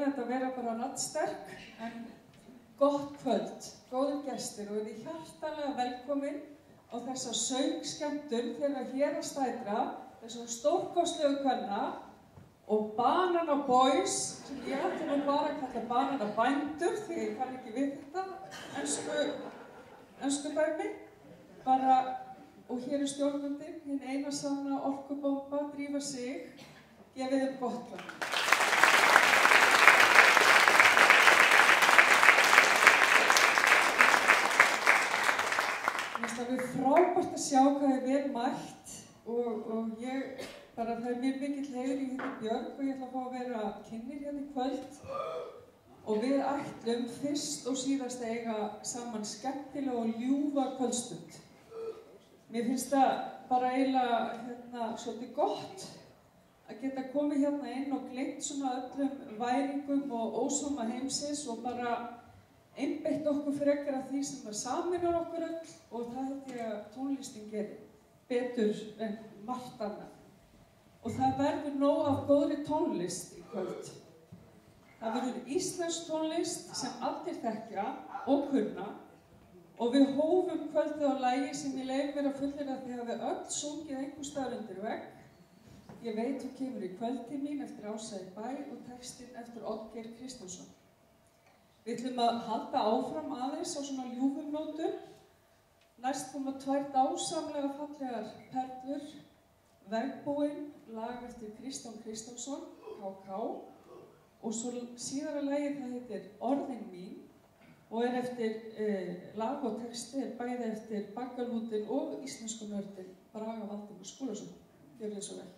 þetta að vera bara raddsterk, en gott kvöld, góðir gestir og þið hjartanlega velkomin á þessa söngskemmtun þeirra Héraðsdætra, þessum stórkostlegu kvenna og Banana Boys, sem ég ætti nú bara að kalla Banana Bændur því ég kann ekki við þetta ensku dæmi, bara, og hér stjórnandinn, hinn eina sanna orkubomba, Drífa Sig, gefið þeim gott kvöld. Það er frábært að sjá hvað er vel mætt og ég bara, það er mjög mikill heiður, ég heiti Björg og ég ætla að fá að vera kynnir hérna í kvöld og við ætlum fyrst og síðast að eiga saman skemmtilega og ljúfa kvöldstund. Mér finnst það bara eiginlega svolítið gott að geta komið hérna inn og gleymt svona öllum væringum og ósóma heimsins og bara einbeitt okkur frekar af því sem sameinar okkur öll og það held ég að tónlistin gerir betur en margt annað. Og það verður nóg af góðri tónlist í kvöld. Það verður íslensk tónlist sem allir þekkja og kunna og við hófum kvöldið á lagi sem ég leyfi mér að fullyrða að þið hafi öll sungið einhvers staðar undir vegg. Ég veit þú kemur í kvöldið mín eftir Ása í bæ og textinn eftir Oddgeir Kristjánsson. Við ætlum að halda áfram aðeins á svona ljúfum nótum. Næst koma tvær dásamlega fallegar perlur, Vegbúinn, lag eftir Kristján Kristjánsson, KK, og svo síðara lagið það heitir Orðin mín og er eftir lag og texti er bæði eftir Baggalútin og íslensku nördin Braga Valdimar Skúlason. Gjörðu þið svo vel.